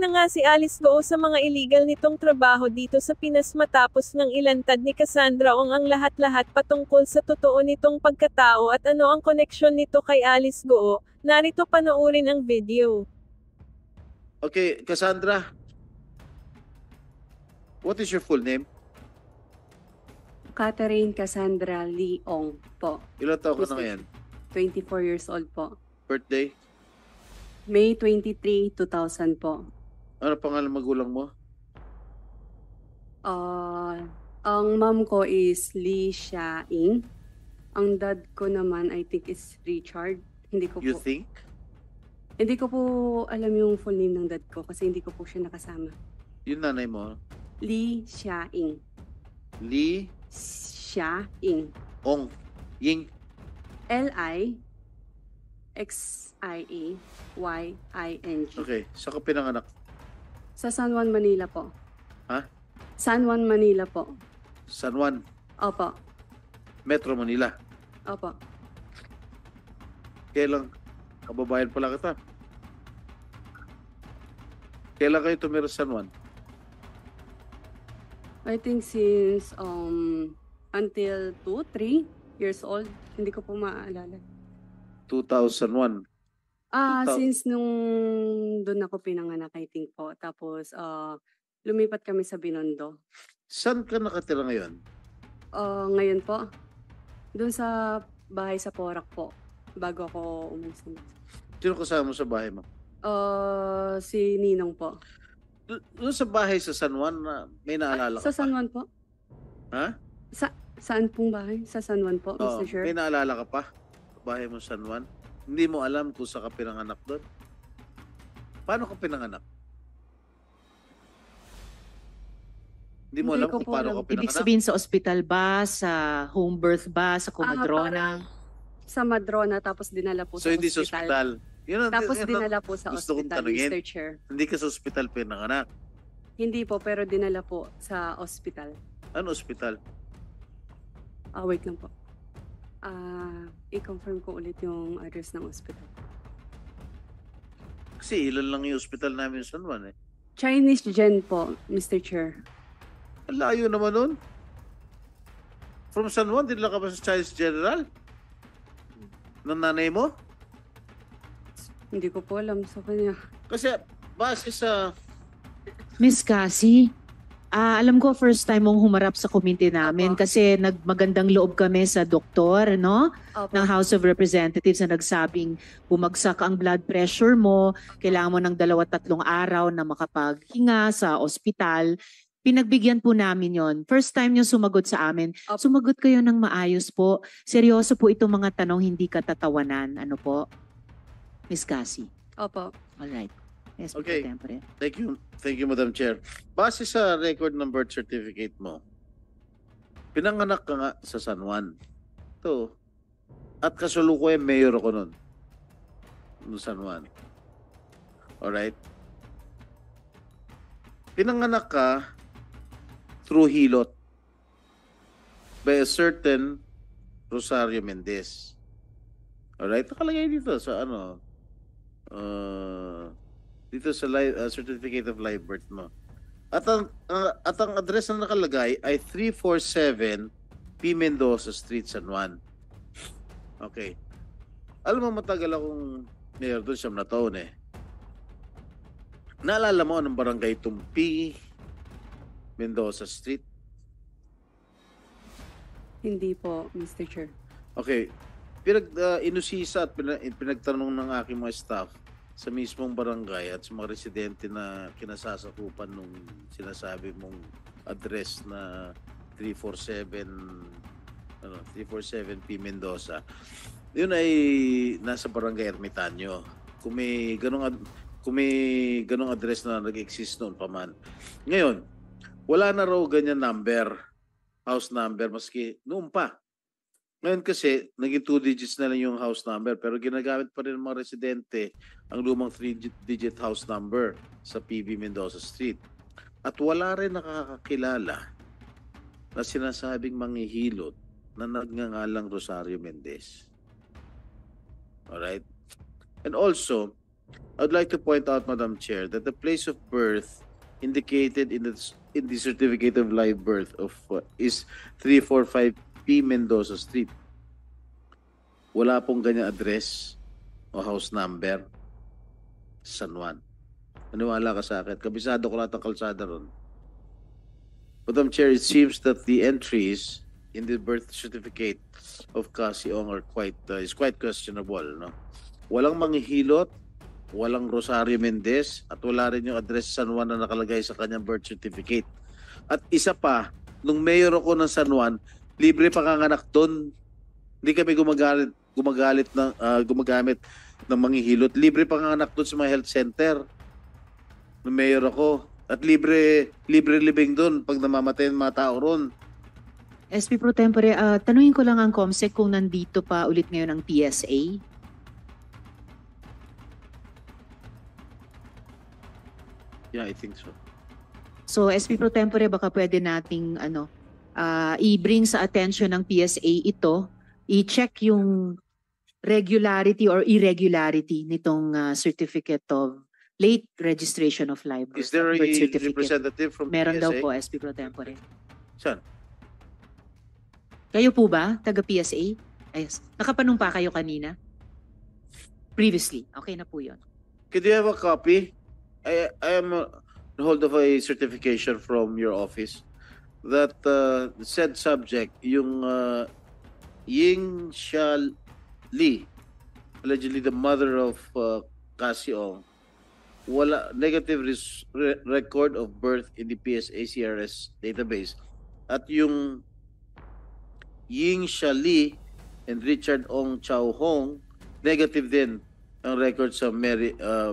na nga si Alice Go sa mga illegal nitong trabaho dito sa Pinas matapos ng ilantad ni Cassandra Ong ang lahat-lahat patungkol sa totoo nitong pagkatao at ano ang koneksyon nito kay Alice Go. Narito panoorin ang video. Okay, Cassandra, what is your full name? Catherine Cassandra Lee Ong po. Ilan taon ka na ngayon? 24 years old po. Birthday? May 23, 2000 po. Ano pangalan magulang mo? Ang mom ko is Lee Xia Ing. Ang dad ko naman I think is Richard. Hindi ko You po. think? Hindi ko po alam yung full name ng dad ko kasi hindi ko po siya nakasama. Yung nanay mo? Lee Xia Ing. Lee Xia Ing. Ong Ying. L-I-X-I-A-Y-I-N-G. Okay, saan ka pinanganak? Sa San Juan, Manila po. Ha? San Juan, Manila po. San Juan, Opo. Metro Manila. Opo. Kailan? Kababayan pala kita. Kailan kayo tumira sa San Juan? I think since until 2, 3 years old. Hindi ko po maalala. 2001. 2000. Since nung doon ako pinanganak, I think po. Tapos lumipat kami sa Binondo. Saan ka nakatira ngayon? Ngayon po, doon sa bahay sa Porac po. Bago ako umalis. Sino kasama mo sa bahay mo? Si Ninong po. Doon sa bahay sa San Juan, may naalala ka Sa San pa? Juan po. Ha? Saan pong bahay? Sa San Juan po, Oo, Mr. Chair? may naalala ka pa? Bahay mo sa San Juan? Hindi mo alam kung saan ka pinanganak doon? Paano ka pinanganak? Hindi mo Hindi alam ko kung po paano alam. ka pinanganak? Ibig sabihin sa ospital ba, sa home birth ba, sa Comadrona? Sa Madrona, tapos dinala po So sa hindi sa ospital. ospital. Yun ang, Tapos yun ang dinala po sa gusto kong ospital, tanungin. Mr. Chair. Hindi ka sa ospital pinanganak. Hindi po, pero dinala po sa ospital. Ano ospital? Wait lang po. I-confirm ko ulit yung address ng ospital. Kasi ilan lang yung ospital namin sa San Juan eh. Chinese Gen po, Mr. Chair. Ang layo naman nun. From San Juan, dinala ka ba sa Chinese General? Ng nanay mo? Hindi ko po alam sa kanya. Kasi base sa... Miss Cassie, alam ko first time mong humarap sa komite namin Opo. kasi nagmagandang loob kami sa doktor, no? Opo. Ng House of Representatives na nagsabing bumagsak ang blood pressure mo, kailangan mo ng 2-3 araw na makapaghinga sa ospital. Pinagbigyan po namin yon. First time nyo sumagot sa amin. Opo. Sumagot kayo ng maayos po. Seryoso po itong mga tanong, hindi katatawanan. Ano po? Miss Cassie. Opo. Alright. Yes, Okay. Pro Tempore. Thank you, Madam Chair. Base sa record ng birth certificate mo, pinanganak ka nga sa San Juan. Ito. At kasalukuyan, mayor ako nun. No San Juan. Alright? Pinanganak ka through hilot by a certain Rosario Mendez. Alright? Nakalagay dito sa dito sa certificate of live birth mo. At ang address na nakalagay ay 347 P. Mendoza Street, San Juan. Okay. Alam mo, matagal akong mayor doon, 7 na taon eh. Naalala mo anong barangay itong P. Mendoza Street? Hindi po, Mr. Chair. Okay. Inusisa at pinagtanong ng aking mga staff sa mismong barangay at sa mga residente na kinasasakupan nung sinasabi mong address na 347 P. Mendoza. Yun ay nasa barangay Ermitanyo. Kung may ganong address na nag-exist noon pa man. Ngayon, wala na raw ganyan number, house number, maski noon pa. Ngayon kasi, naging 2 digits na lang yung house number, pero ginagamit pa rin ng mga residente ang lumang 3-digit house number sa PB Mendoza Street. At wala rin nakakakilala na sinasabing manghihilot na nagngangalang Rosario Mendez. Alright? And also, I'd like to point out, Madam Chair, that the place of birth indicated in the certificate of live birth of is 345 P. Mendoza Street. Wala pong ganyang address o house number sa San Juan. Maniwala ka sa akin. Kabisado ko lahat ng kalsada ron. Madam Chair, it seems that the entries in the birth certificate of Cassie Ong are quite questionable, no? Walang manghihilot, walang Rosario Mendez, at wala rin yung address sa San Juan na nakalagay sa kanyang birth certificate. At isa pa, nung mayor ako ng San Juan, libre panganganak doon. Hindi kami gumagamit ng manghihilot. Libre panganganak doon sa mga health center. Nung mayor ako. At libre libing doon pag namamatay ang mga tao ron. SP Pro Tempore, tanungin ko lang ang COMSEC kung nandito pa ulit ngayon ang TSA. Yeah, I think so. So SP Pro Tempore, baka pwede nating i-bring sa attention ng PSA ito, i-check yung regularity or irregularity nitong certificate of late registration of live birth. Is there a birth certificate. representative from Meron PSA? daw po, SP Pro Tempore. Saan? Kayo po ba, taga PSA? Ayos. Nakapanumpa kayo kanina? Previously. Okay na po yun. Could you have a copy? I am on hold of a certification from your office that said subject, yung Ying Xia Li, allegedly the mother of Cassie Ong, wala negative record of birth in the PSA CRS database. At yung Ying Xia Li and Richard Ong Chow Hong, negative din ang record sa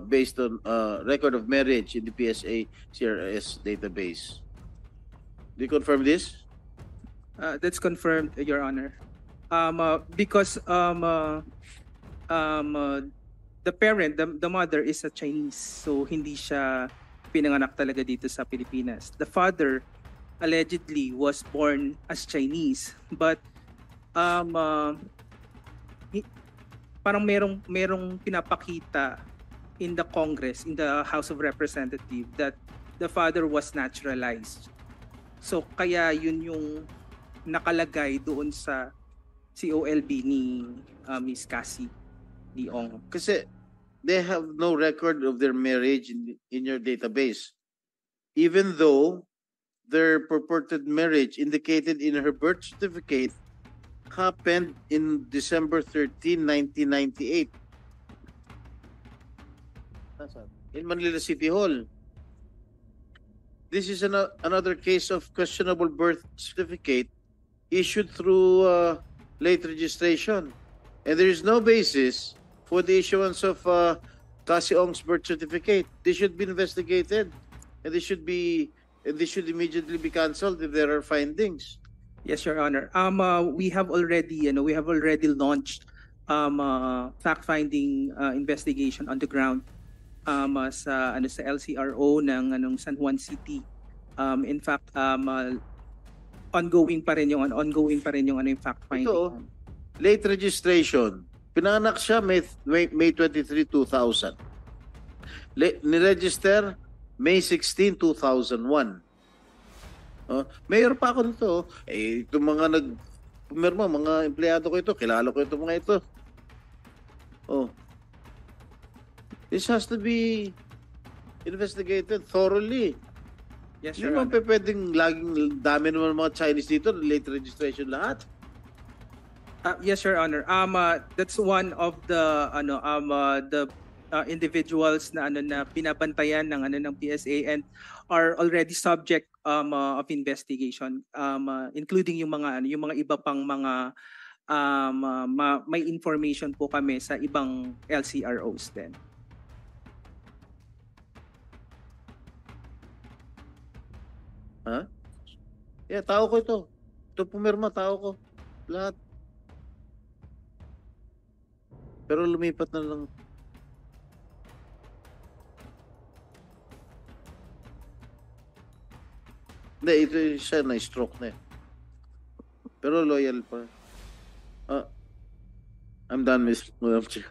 based on record of marriage in the PSA CRS database. Do you confirm this? That's confirmed, Your Honor. Because the parent, the mother is a Chinese, so hindi siya pinanganak talaga dito sa Pilipinas. The father allegedly was born as Chinese, but parang merong pinapakita in the Congress, in the House of Representatives, that the father was naturalized. So kaya yun yung nakalagay doon sa COLB ni Miss Cassie Ong. Kasi they have no record of their marriage in your database, even though their purported marriage indicated in her birth certificate happened in December 13, 1998 in Manila City Hall. This is another case of questionable birth certificate issued through late registration, and there is no basis for the issuance of Cassie Ong's birth certificate. They should be investigated, and they should immediately be cancelled if there are findings. Yes, Your Honor. We have already launched fact-finding investigation on the ground sa LCRO ng San Juan City. In fact, ongoing pa rin yung fact-finding. Ito, late registration. Pinanganak siya May 23, 2000. Niregister May 16, 2001. Mayor pa ako nito. Itong mga pumirma, mga empleyado ko ito, kilala ko itong mga ito. This has to be investigated thoroughly. Yes, Hindi Your naman Honor. pwedeng laging dami naman mga Chinese dito, late registration lahat. Yes, Your Honor. That's one of the individuals na binabantayan ng PSA and are already subject of investigation, including yung mga iba pang mga may information po kami sa ibang LCROs din. Ha? Yeah, tao ko ito. Ito pumirma, tao ko. Lahat. Pero lumipat na lang. Hindi, ito siya na-stroke na. Pero loyal pa. I'm done, Ms. Madam Chair.